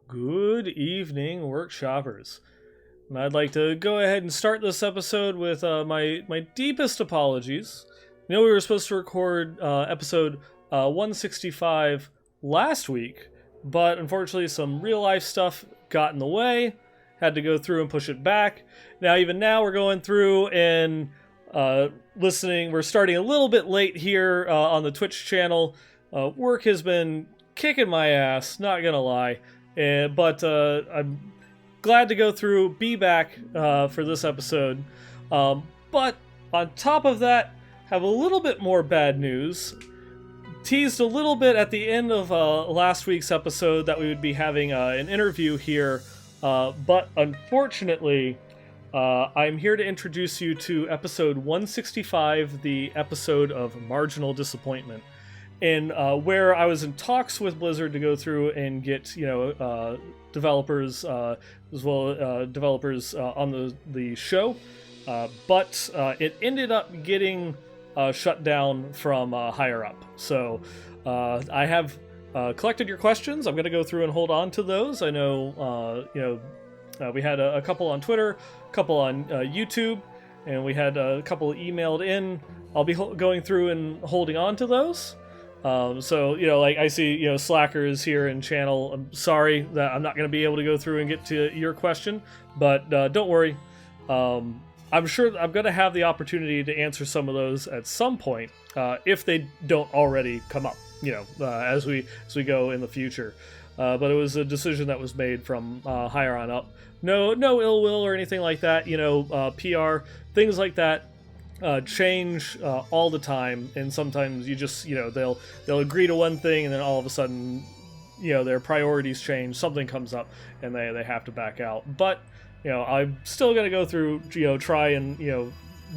Good evening, workshoppers. And I'd like to go ahead and start this episode with my deepest apologies. You know, we were supposed to record episode 165 last week, but unfortunately some real life stuff got in the way. Had to go through and push it back. Even now we're going through and listening. We're starting a little bit late here on the Twitch channel. Work has been kicking my ass, not gonna lie. But I'm glad to go through, be back for this episode. But on top of that, have a little bit more bad news. Teased a little bit at the end of last week's episode that we would be having an interview here. But unfortunately, I'm here to introduce you to episode 165, the episode of Marginal Disappointment. And where I was in talks with Blizzard to go through and get, developers as well developers on the show, but it ended up getting shut down from higher up. So I have collected your questions. I'm going to go through and hold on to those. I know we had a couple on Twitter, a couple on YouTube, and we had a couple emailed in. I'll be going through and holding on to those. I see, slackers here in channel. I'm sorry that I'm not going to be able to go through and get to your question, but don't worry. I'm sure I'm going to have the opportunity to answer some of those at some point, if they don't already come up, as we go in the future. But it was a decision that was made from higher on up. No ill will or anything like that. PR, things like that. Change all the time, and sometimes you just they'll agree to one thing and then all of a sudden their priorities change, something comes up and they have to back out. But I'm still gonna go through, try and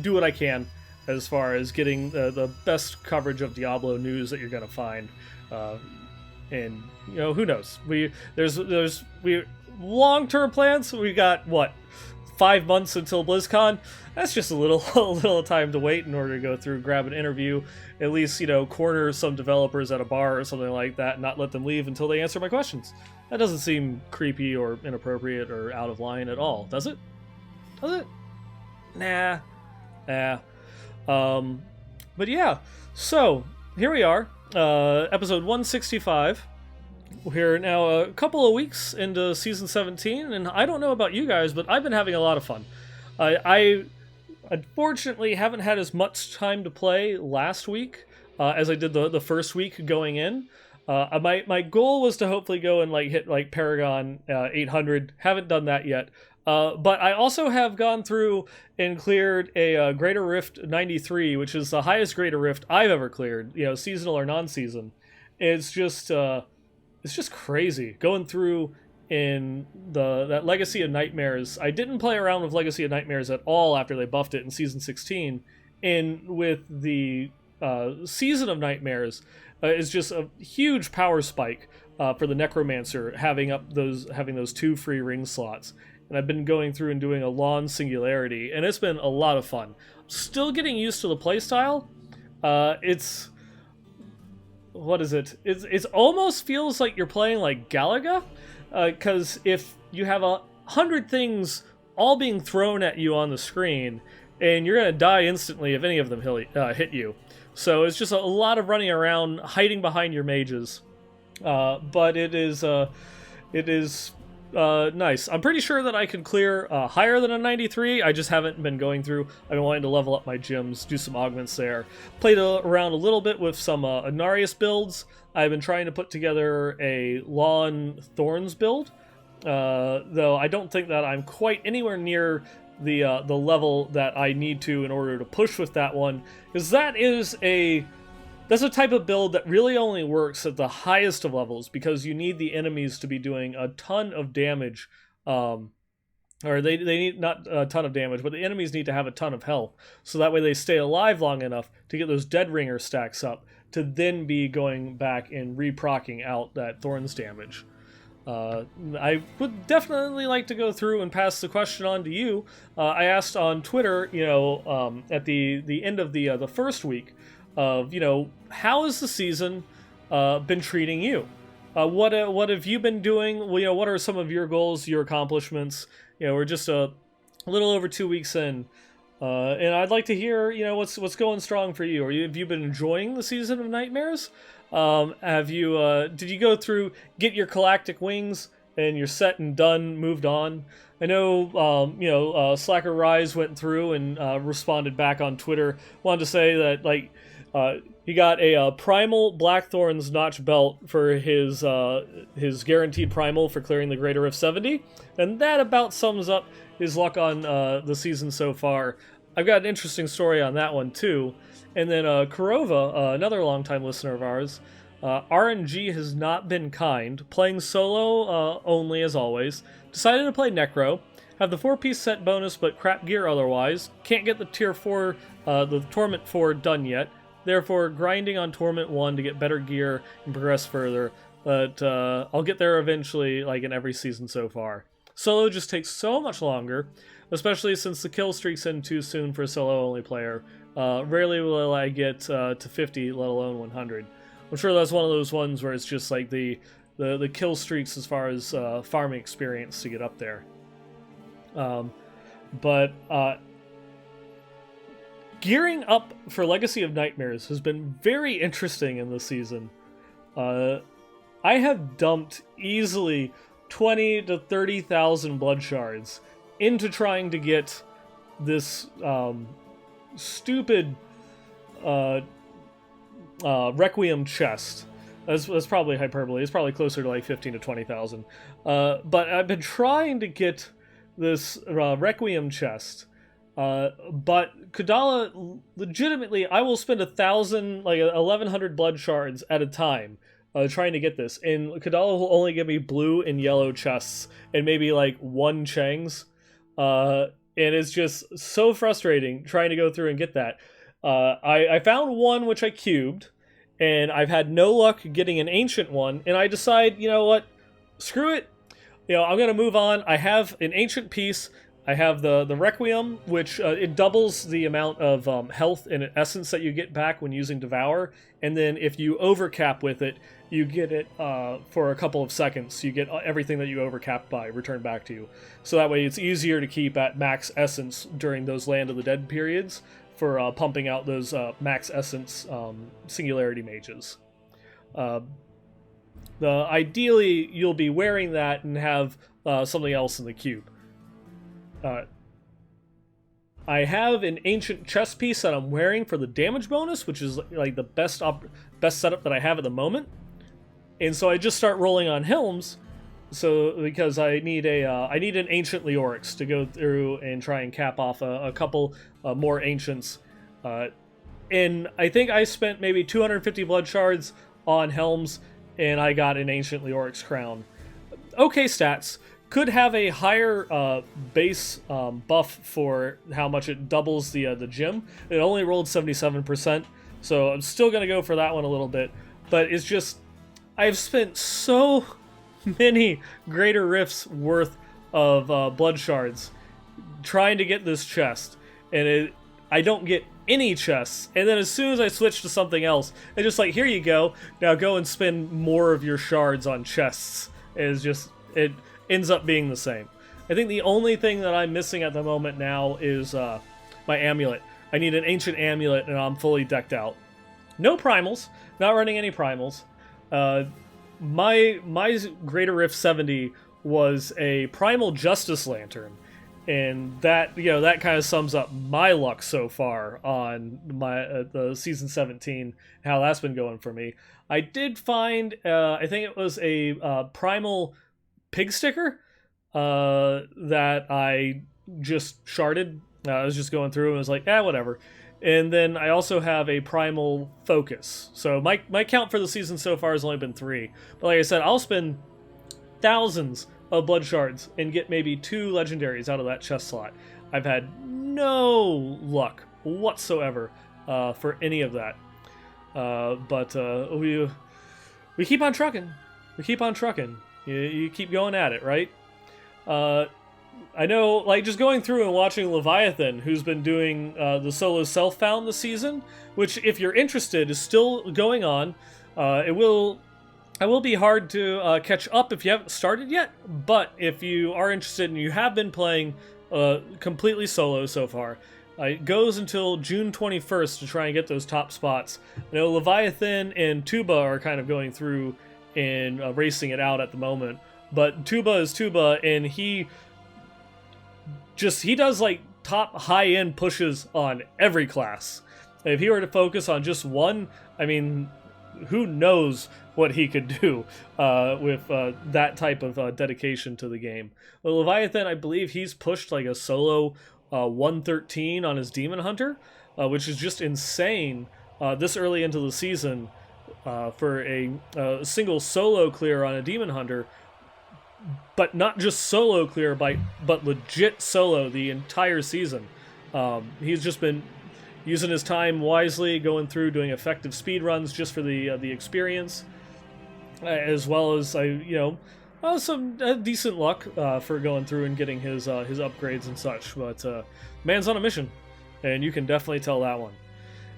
do what I can as far as getting the best coverage of Diablo news that you're gonna find. And who knows, there's long-term plans. We got 5 months until BlizzCon. That's just a little time to wait in order to go through, grab an interview, at least, corner some developers at a bar or something like that, and not let them leave until they answer my questions. That doesn't seem creepy or inappropriate or out of line at all, does it? Does it? Nah. But yeah, so here we are, episode 165. We're now a couple of weeks into season 17, and I don't know about you guys, but I've been having a lot of fun. I unfortunately haven't had as much time to play last week as I did the first week going in. My goal was to hopefully go and hit Paragon 800. Haven't done that yet. But I also have gone through and cleared a Greater Rift 93, which is the highest Greater Rift I've ever cleared, seasonal or non-season. It's just crazy going through in that Legacy of Nightmares. I didn't play around with Legacy of Nightmares at all after they buffed it in season 16. And with the Season of Nightmares, is just a huge power spike for the Necromancer having those 2 free ring slots. And I've been going through and doing a Lawn Singularity, and it's been a lot of fun. Still getting used to the playstyle. What is it? It almost feels like you're playing like Galaga, because if you have 100 things all being thrown at you on the screen, and you're gonna die instantly if any of them hit you. So it's just a lot of running around, hiding behind your mages. But it is nice. I'm pretty sure that I can clear higher than a 93. I just haven't been going through. I've been wanting to level up my gyms, do some augments there. Played around a little bit with some Inarius builds. I've been trying to put together a Lawn Thorns build, though I don't think that I'm quite anywhere near the level that I need to in order to push with that one, because that's a type of build that really only works at the highest of levels, because you need the enemies to be doing a ton of damage, or they need not a ton of damage, but the enemies need to have a ton of health, so that way they stay alive long enough to get those Dead Ringer stacks up, to then be going back and reprocking out that Thorns damage. I would definitely like to go through and pass the question on to you. I asked on Twitter, at the end of the first week, of how has the season been treating you? What have you been doing? Well, what are some of your goals, your accomplishments? We're just a little over 2 weeks in, and I'd like to hear what's going strong for you. Have you been enjoying the season of Nightmares? Have you did you go through, get your galactic wings, and you're set and done, moved on? I know, Slacker Rise went through and responded back on Twitter. Wanted to say that he got a Primal Blackthorn's Notch belt for his guaranteed Primal for clearing the Greater Rift 70, and that about sums up his luck on the season so far. I've got an interesting story on that one too. And then Kurova, another longtime listener of ours, RNG has not been kind, playing solo only as always, decided to play Necro, have the 4-piece set bonus but crap gear otherwise, can't get the tier 4, the Torment 4 done yet, therefore grinding on Torment 1 to get better gear and progress further, but I'll get there eventually, like in every season so far. Solo just takes so much longer, especially since the kill streak's end too soon for a solo-only player. Rarely will I get to 50, let alone 100. I'm sure that's one of those ones where it's just like the kill streaks as far as farming experience to get up there. But gearing up for Legacy of Nightmares has been very interesting in this season. I have dumped easily 20 to 30,000 blood shards into trying to get this stupid Requiem chest. That's probably hyperbole. It's probably closer to like 15 to 20,000. But I've been trying to get this Requiem chest. But Kadala, legitimately, I will spend 1,100 blood shards at a time trying to get this. And Kadala will only give me blue and yellow chests and maybe like 1 Chang's. And it's just so frustrating trying to go through and get that. I found one which I cubed, and I've had no luck getting an ancient one, and I decide, you know what, screw it. I'm going to move on. I have an ancient piece. I have the Requiem, which it doubles the amount of health and essence that you get back when using Devour, and then if you overcap with it, you get it for a couple of seconds. You get everything that you overcapped by returned back to you. So that way it's easier to keep at max essence during those Land of the Dead periods for pumping out those max essence Singularity mages. Ideally, you'll be wearing that and have something else in the cube. I have an ancient chest piece that I'm wearing for the damage bonus, which is like the best setup that I have at the moment. And so I just start rolling on Helms, because I need an ancient Leorix to go through and try and cap off a couple more ancients. And I think I spent maybe 250 blood shards on Helms, and I got an ancient Leorix crown. Okay stats. Could have a higher base buff for how much it doubles the gem. It only rolled 77%, so I'm still going to go for that one a little bit. But it's just, I've spent so many Greater Rifts worth of blood shards trying to get this chest, and I don't get any chests. And then as soon as I switch to something else, it's just like, here you go, now go and spend more of your shards on chests. It ends up being the same. I think the only thing that I'm missing at the moment now is my amulet. I need an ancient amulet, and I'm fully decked out. No primals, not running any primals. My Greater Rift 70 was a Primal Justice Lantern, and that kind of sums up my luck so far on my the season 17, how that's been going for me. I did find I think it was a Primal Pig sticker that I just sharded. I was just going through and was like, whatever. And then I also have a Primal Focus. So my count for the season so far has only been 3. But like I said, I'll spend thousands of blood shards and get maybe 2 legendaries out of that chest slot. I've had no luck whatsoever for any of that. But we keep on trucking. We keep on trucking. You keep going at it, right? I know, like, just going through and watching Leviathan, who's been doing the solo self-found this season, which, if you're interested, is still going on. It will I will be hard to catch up if you haven't started yet, but if you are interested and you have been playing completely solo so far, it goes until June 21st to try and get those top spots. I know Leviathan and Tuba are kind of going through and racing it out at the moment, but Tuba is Tuba, and he does like top high-end pushes on every class. If he were to focus on just one, I mean, who knows what he could do with that type of dedication to the game. Well, Leviathan, I believe he's pushed like a solo 113 on his Demon Hunter, which is just insane this early into the season for a single solo clear on a Demon Hunter, but not just solo clear, but legit solo the entire season. He's just been using his time wisely, going through doing effective speed runs just for the experience, as well as some decent luck for going through and getting his upgrades and such. But man's on a mission, and you can definitely tell that one.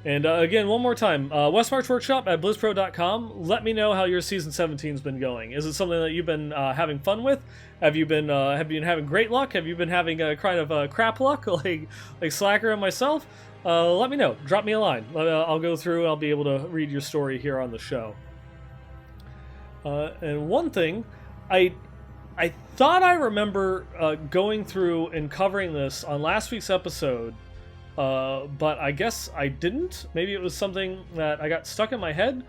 And again, one more time, Westmarch Workshop at blizzpro.com. Let me know how your Season 17's been going. Is it something that you've been having fun with? Have you been having great luck? Have you been having kind of crap luck like Slacker and myself? Let me know. Drop me a line. I'll go through. I'll be able to read your story here on the show. And one thing, I thought I remember going through and covering this on last week's episode, but I guess I didn't. Maybe it was something that I got stuck in my head.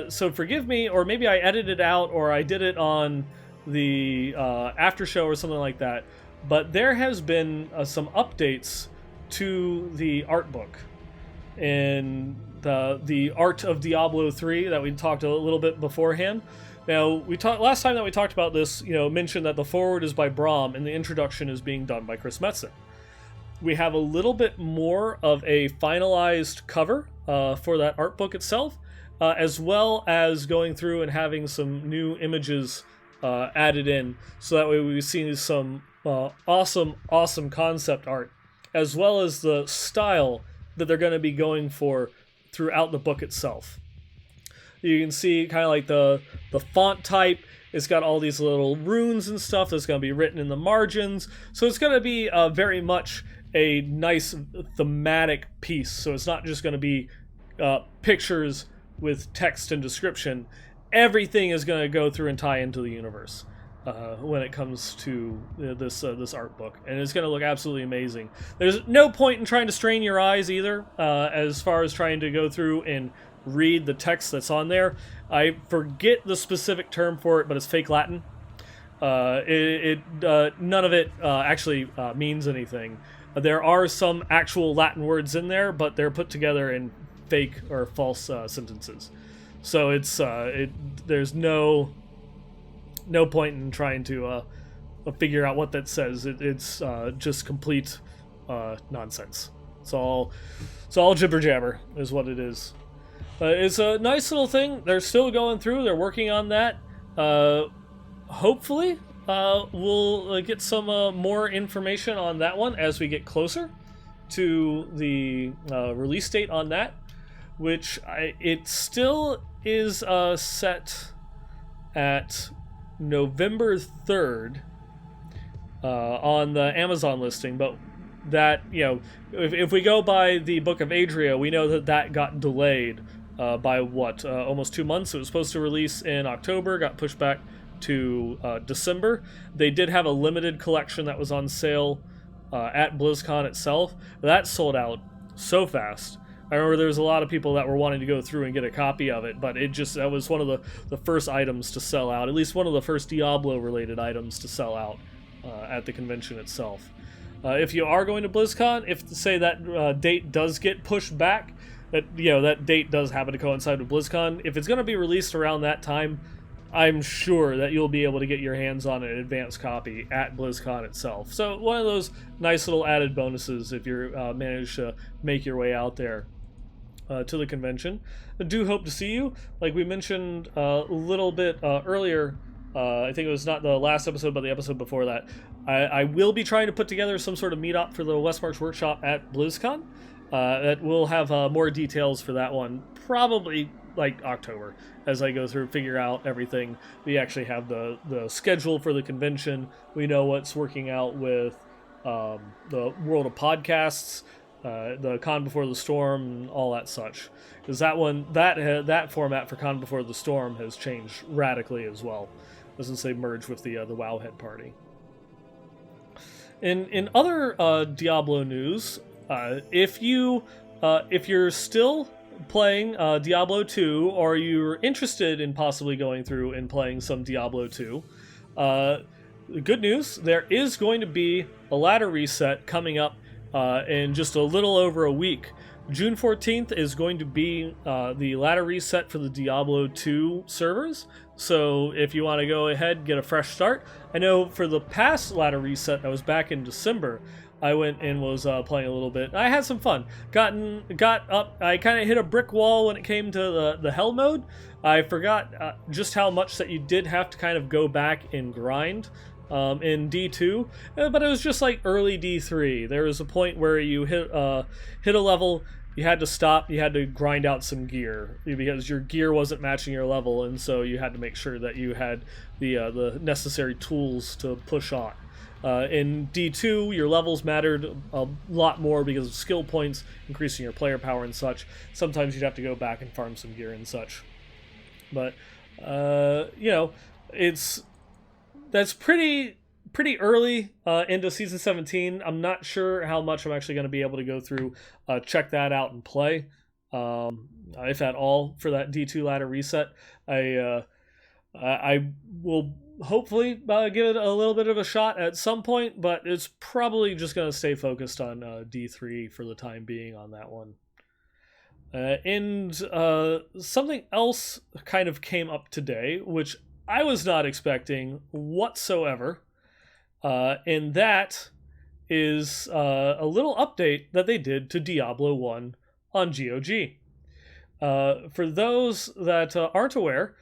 So forgive me, or maybe I edited out, or I did it on the after show or something like that. But there has been some updates to the art book and the art of Diablo 3 that we talked a little bit beforehand. Now, last time that we talked about this, mentioned that the foreword is by Brahm and the introduction is being done by Chris Metzen. We have a little bit more of a finalized cover for that art book itself, as well as going through and having some new images added in, so that way we see some awesome concept art, as well as the style that they're going to be going for throughout the book itself. You can see kind of like the font type. It's got all these little runes and stuff that's going to be written in the margins. So it's going to be very much a nice thematic piece. So it's not just going to be pictures with text and description. Everything is going to go through and tie into the universe when it comes to this art book, and it's going to look absolutely amazing. There's no point in trying to strain your eyes either, as far as trying to go through and read the text that's on there. I forget the specific term for it, but it's fake Latin. None of it actually means anything. There are some actual Latin words in there, but they're put together in fake or false sentences. So it's there's no point in trying to figure out what that says. It's just complete nonsense. It's all jibber jabber is what it is. It's a nice little thing. They're still going through. They're working on that. Hopefully, we'll get some more information on that one as we get closer to the release date on that, which it still is set at November 3rd on the Amazon listing, but that, if we go by the Book of Adria, we know that got delayed by almost 2 months. It was supposed to release in October, got pushed back to December. They did have a limited collection that was on sale at BlizzCon itself. That sold out so fast. I remember there was a lot of people that were wanting to go through and get a copy of it, but that was one of the first items to sell out, at least one of the first Diablo-related items to sell out at the convention itself. If you are going to BlizzCon, if, say, that date does get pushed back, that date does happen to coincide with BlizzCon, if it's going to be released around that time, I'm sure that you'll be able to get your hands on an advanced copy at BlizzCon itself. So one of those nice little added bonuses if you manage to make your way out there to the convention. I do hope to see you. Like we mentioned a little bit earlier, I think it was not the last episode, but the episode before that, I will be trying to put together some sort of meetup for the Westmarch Workshop at BlizzCon. That we'll have more details for that one probably like October, as I go through, figure out everything. We actually have the schedule for the convention. We know what's working out with the world of podcasts, the Con Before the Storm, and all that such. Because that format for Con Before the Storm has changed radically as well, since they merged with the Wowhead party. In other Diablo news, if you're still playing Diablo 2, or you're interested in possibly going through and playing some Diablo 2, good news, there is going to be a ladder reset coming up in just a little over a week. June 14th is going to be the ladder reset for the Diablo 2 servers. So if you want to go ahead, get a fresh start. I know for the past ladder reset, I was back in December. I went and was playing a little bit. I had some fun. Got up. I kind of hit a brick wall when it came to the hell mode. I forgot just how much that you did have to kind of go back and grind in D2, but it was just like early D3. There was a point where you hit a level, you had to stop, you had to grind out some gear because your gear wasn't matching your level, and so you had to make sure that you had the necessary tools to push on. In D2, your levels mattered a lot more because of skill points, increasing your player power and such. Sometimes you'd have to go back and farm some gear and such. But, that's pretty early into Season 17. I'm not sure how much I'm actually going to be able to go through, check that out and play, if at all, for that D2 ladder reset. I will hopefully give it a little bit of a shot at some point, but it's probably just going to stay focused on D3 for the time being on that one. And something else kind of came up today, which I was not expecting whatsoever, and that is a little update that they did to Diablo 1 on GOG. For those that aren't aware,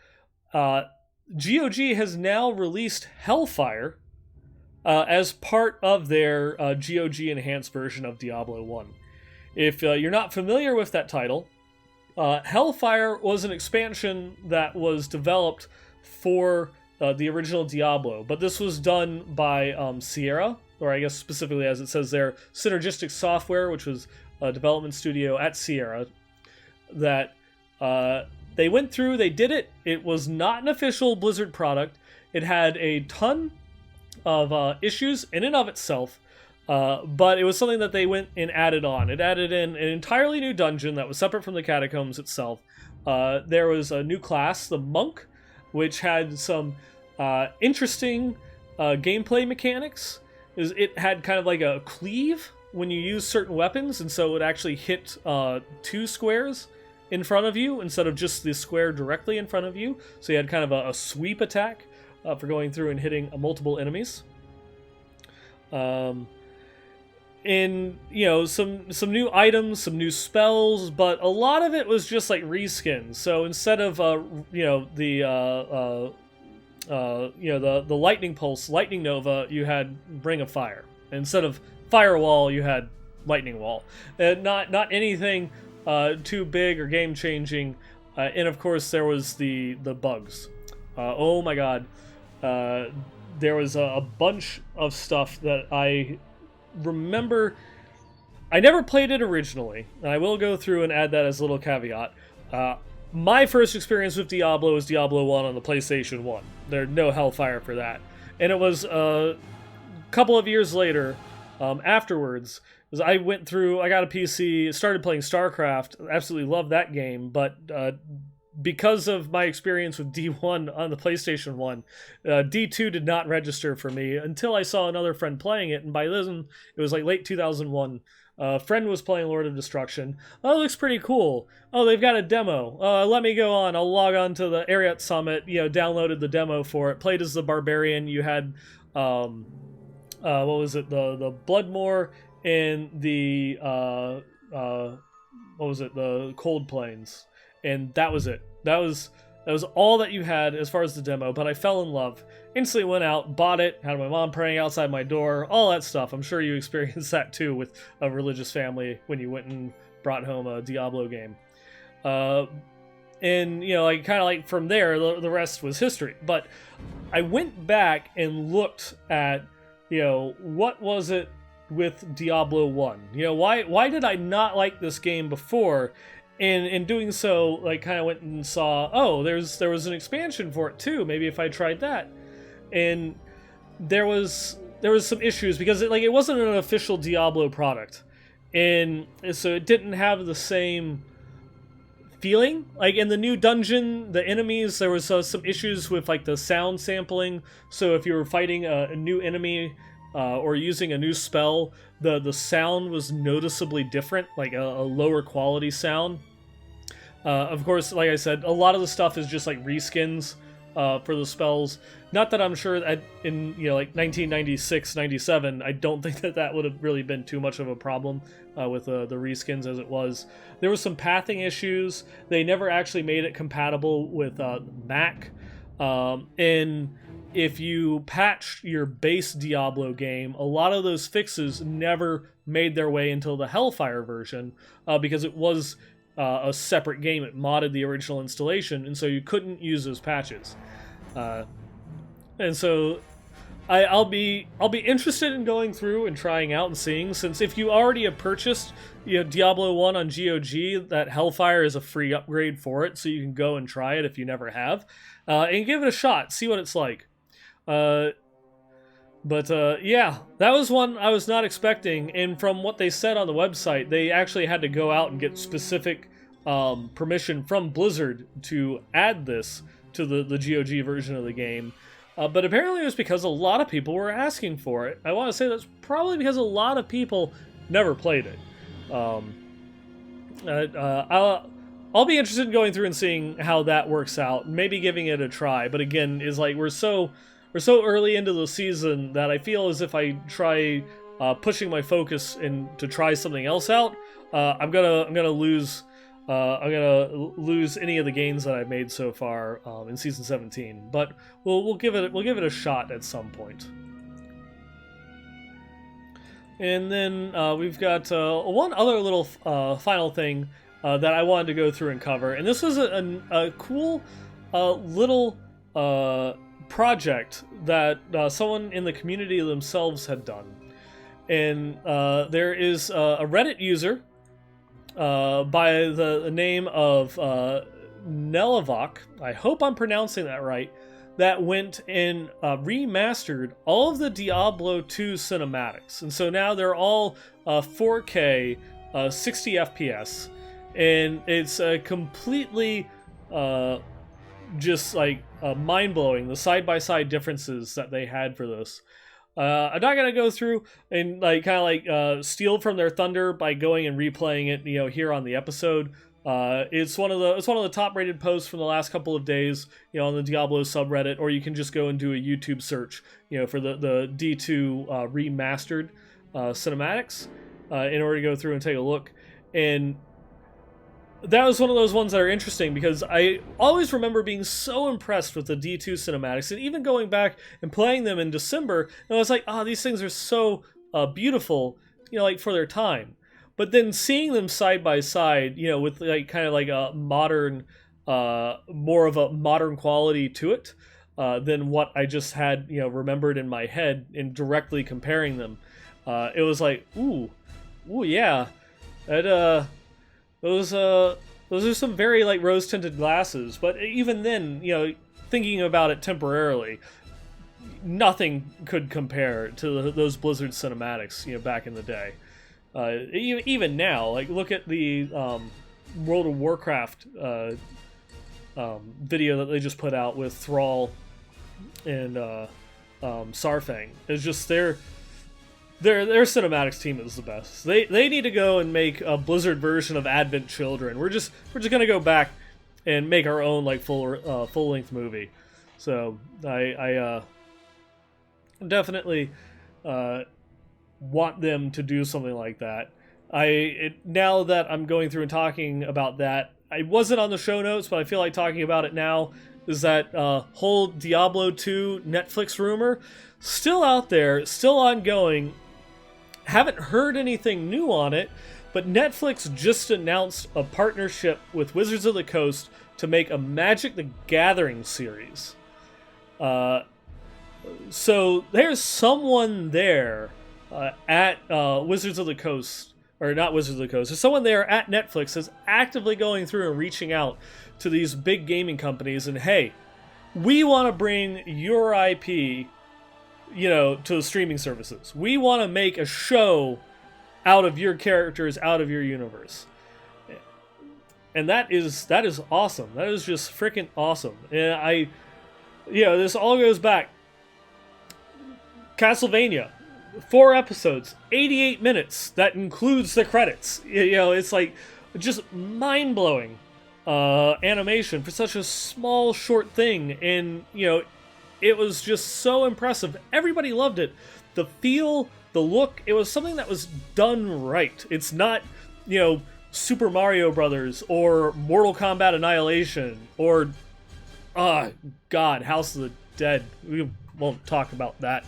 GOG has now released Hellfire as part of their GOG enhanced version of Diablo 1. If you're not familiar with that title, Hellfire was an expansion that was developed for the original Diablo, but this was done by Sierra, or I guess specifically as it says there, Synergistic Software, which was a development studio at Sierra, that they went through, they did it. It was not an official Blizzard product. It had a ton of issues in and of itself, but it was something that they went and added on. It added in an entirely new dungeon that was separate from the catacombs itself. There was a new class, the Monk, which had some interesting gameplay mechanics. It had kind of like a cleave when you use certain weapons, and so it would actually hit 2 squares in front of you instead of just the square directly in front of you. So you had kind of a sweep attack for going through and hitting multiple enemies. And some new items, some new spells, but a lot of it was just like reskins. So instead of the lightning pulse, lightning nova, you had ring of fire. Instead of firewall, you had lightning wall. Not anything too big or game changing. And of course there was the bugs. Oh my god, there was a bunch of stuff that I remember. I never played it originally, and I will go through and add that as a little caveat. My first experience with Diablo was Diablo 1 on the PlayStation 1. There's no Hellfire for that. And it was a couple of years later, afterwards, as I went through, I got a PC, started playing StarCraft, absolutely loved that game, but because of my experience with D1 on the PlayStation 1, D2 did not register for me until I saw another friend playing it, and by then, it was like late 2001. A friend was playing Lord of Destruction. Oh, it looks pretty cool. Oh, they've got a demo. Let me go on. I'll log on to the Ariat Summit, downloaded the demo for it, played as the Barbarian. You had, what was it, the Bloodmoor and the, the Cold Plains. And that was it. That was all that you had as far as the demo, but I fell in love. Instantly went out, bought it, had my mom praying outside my door, all that stuff. I'm sure you experienced that too with a religious family when you went and brought home a Diablo game. And like kind of like from there, the rest was history. But I went back and looked at what was it with Diablo 1. Why did I not like this game before? And in doing so, like, kind of went and saw, oh, there was an expansion for it too. Maybe if I tried that. And there was some issues because it wasn't an official Diablo product, and so it didn't have the same feeling. Like in the new dungeon, the enemies, there was some issues with like the sound sampling. So if you were fighting a new enemy or using a new spell, the sound was noticeably different, like a lower quality sound. Of course, like I said, a lot of the stuff is just like reskins for the spells. Not that I'm sure that in like 1996, 97, I don't think that would have really been too much of a problem with the reskins as it was. There was some pathing issues. They never actually made it compatible with Mac. And if you patched your base Diablo game, a lot of those fixes never made their way until the Hellfire version because it was a separate game. It modded the original installation, and so you couldn't use those patches. And so I'll be interested in going through and trying out and seeing, since if you already have purchased Diablo 1 on GOG, that Hellfire is a free upgrade for it, so you can go and try it if you never have, and give it a shot, see what it's like. Yeah, that was one I was not expecting, and from what they said on the website, they actually had to go out and get specific permission from Blizzard to add this to the GOG version of the game. But apparently it was because a lot of people were asking for it. I want to say that's probably because a lot of people never played it. I'll be interested in going through and seeing how that works out, maybe giving it a try. But again, is like we're so early into the season that I feel as if I try pushing my focus and to try something else out, I'm gonna lose any of the gains that I've made so far in season 17. But we'll give it a shot at some point. And then we've got one other little final thing that I wanted to go through and cover, and this was a cool little project that someone in the community themselves had done. And there is a Reddit user by the name of Nelevok, I hope I'm pronouncing that right, that went and remastered all of the Diablo 2 cinematics. And so now they're all 4K, 60 FPS, and it's completely just like mind-blowing, the side-by-side differences that they had for this. I'm not gonna go through and like kind of like steal from their thunder by going and replaying it, here on the episode. It's one of the top-rated posts from the last couple of days, on the Diablo subreddit, or you can just go and do a YouTube search, for the D2 remastered cinematics in order to go through and take a look. And that was one of those ones that are interesting because I always remember being so impressed with the D2 cinematics, and even going back and playing them in December, and I was like, these things are so beautiful, like for their time. But then seeing them side by side, with like kind of like a modern, more of a modern quality to it than what I just had, remembered in my head, and directly comparing them, it was like, ooh, yeah, that those are some very like rose-tinted glasses. But even then, thinking about it temporarily, nothing could compare to those Blizzard cinematics, back in the day. Even now, like look at the World of Warcraft video that they just put out with Thrall and Sarfang. It's just their cinematics team is the best. They need to go and make a Blizzard version of Advent Children. We're just gonna go back and make our own like full length movie. So I definitely want them to do something like that. Now that I'm going through and talking about that, I wasn't on the show notes, but I feel like talking about it now, is that whole Diablo 2 Netflix rumor still out there, still ongoing. Haven't heard anything new on it, but Netflix just announced a partnership with Wizards of the Coast to make a Magic the Gathering series. So there's someone there at Wizards of the Coast, or not Wizards of the Coast, there's someone there at Netflix that's actively going through and reaching out to these big gaming companies and, hey, we want to bring your IP, to the streaming services. We want to make a show out of your characters, out of your universe. And that is awesome. That is just freaking awesome. And this all goes back. Castlevania, 4 episodes, 88 minutes. That includes the credits. It's like just mind-blowing animation for such a small, short thing. And, it was just so impressive. Everybody loved it. The feel, the look, it was something that was done right. It's not, Super Mario Brothers or Mortal Kombat Annihilation or, House of the Dead. We won't talk about that.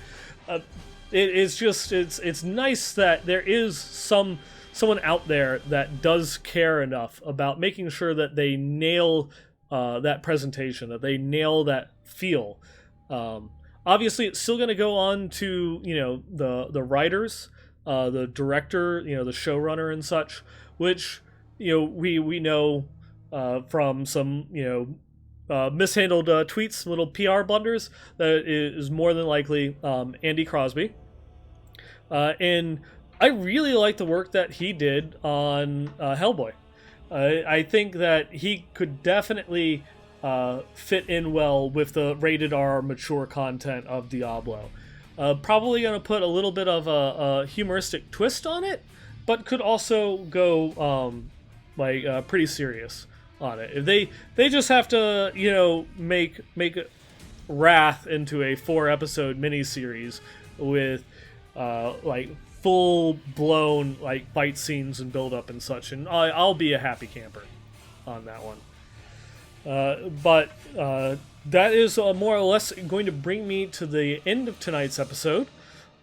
It's nice that there is someone out there that does care enough about making sure that they nail that presentation, that they nail that feel. Obviously, it's still going to go on to the writers, the director, the showrunner and such, which we know from some mishandled tweets, little PR blunders, that it is more than likely Andy Crosby. And I really like the work that he did on Hellboy. I think that he could definitely fit in well with the rated R mature content of Diablo. Probably going to put a little bit of a humoristic twist on it, but could also go pretty serious on it. If they just have to make Wrath into a 4-episode miniseries with full blown fight scenes and build up and such, and I'll be a happy camper on that one. But that is more or less going to bring me to the end of tonight's episode.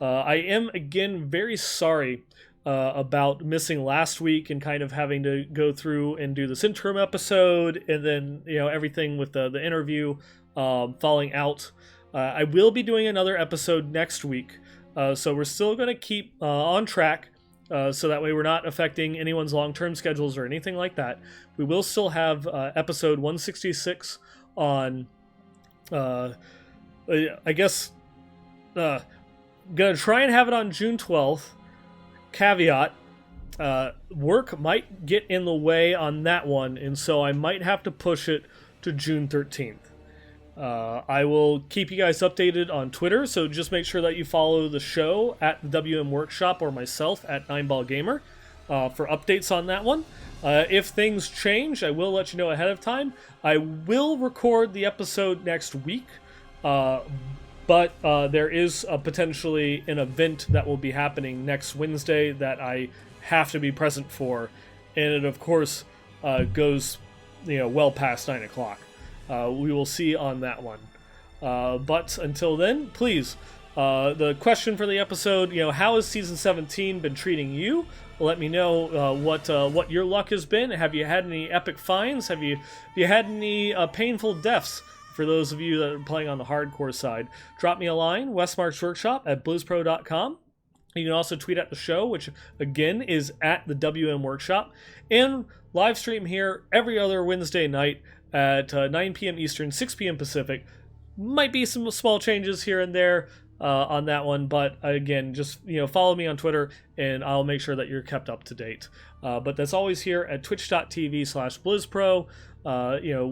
I am again very sorry about missing last week and kind of having to go through and do this interim episode, and then everything with the interview falling out. I will be doing another episode next week, so we're still going to keep on track, so that way we're not affecting anyone's long-term schedules or anything like that. We will still have episode 166 on I guess gonna try and have it on June 12th. Caveat, work might get in the way on that one, and so I might have to push it to June 13th. I will keep you guys updated on Twitter, so just make sure that you follow the show at the WM Workshop or myself at 9ballgamer for updates on that one. If things change, I will let you know ahead of time. I will record the episode next week, but there is potentially an event that will be happening next Wednesday that I have to be present for, and it of course goes well past 9 o'clock. We will see on that one. But until then, please, the question for the episode, how has Season 17 been treating you? Let me know what your luck has been. Have you had any epic finds? Have you had any painful deaths? For those of you that are playing on the hardcore side, drop me a line, Westmarch Workshop at bluespro.com. You can also tweet at the show, which again is at the WM Workshop, and live stream here every other Wednesday night at 9 p.m. Eastern, 6 p.m. Pacific. Might be some small changes here and there on that one, but again, just follow me on Twitter, and I'll make sure that you're kept up to date. But that's always here at twitch.tv/BlizzPro.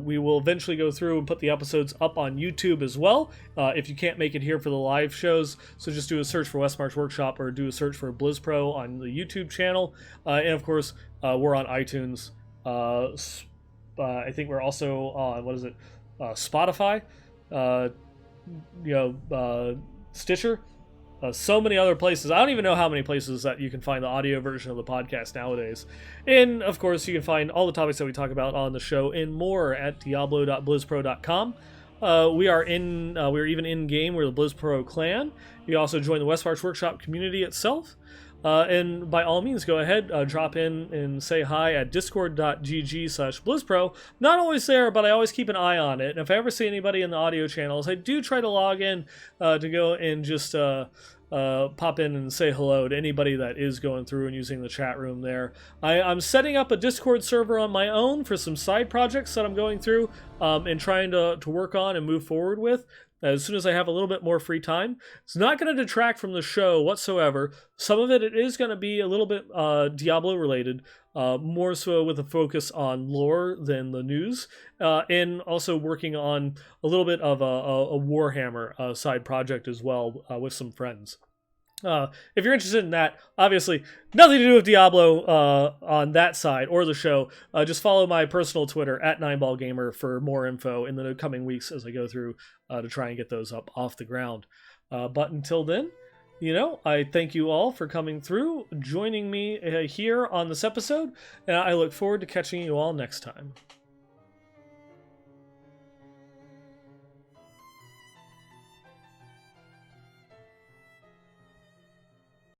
We will eventually go through and put the episodes up on YouTube as well, if you can't make it here for the live shows. So just do a search for Westmarch Workshop or do a search for BlizzPro on the YouTube channel. And of course, we're on iTunes. I think we're also on, Spotify, Stitcher, so many other places. I don't even know how many places that you can find the audio version of the podcast nowadays. And of course, you can find all the topics that we talk about on the show and more at diablo.blizzpro.com. We're even in game. We're the BlizzPro clan. You also join the Westmarch Workshop community itself. And by all means, go ahead, drop in and say hi at discord.gg/BlizzPro. Not always there, but I always keep an eye on it. And if I ever see anybody in the audio channels, I do try to log in to go and just pop in and say hello to anybody that is going through and using the chat room there. I'm setting up a Discord server on my own for some side projects that I'm going through and trying to work on and move forward with as soon as I have a little bit more free time. It's not going to detract from the show whatsoever. Some of it is going to be a little bit Diablo related, more so with a focus on lore than the news, and also working on a little bit of a Warhammer side project as well with some friends. If you're interested in that, obviously nothing to do with Diablo on that side or the show. Just follow my personal Twitter at 9ballgamer for more info in the coming weeks as I go through to try and get those up off the ground. But until then, I thank you all for coming through, joining me here on this episode, and I look forward to catching you all next time.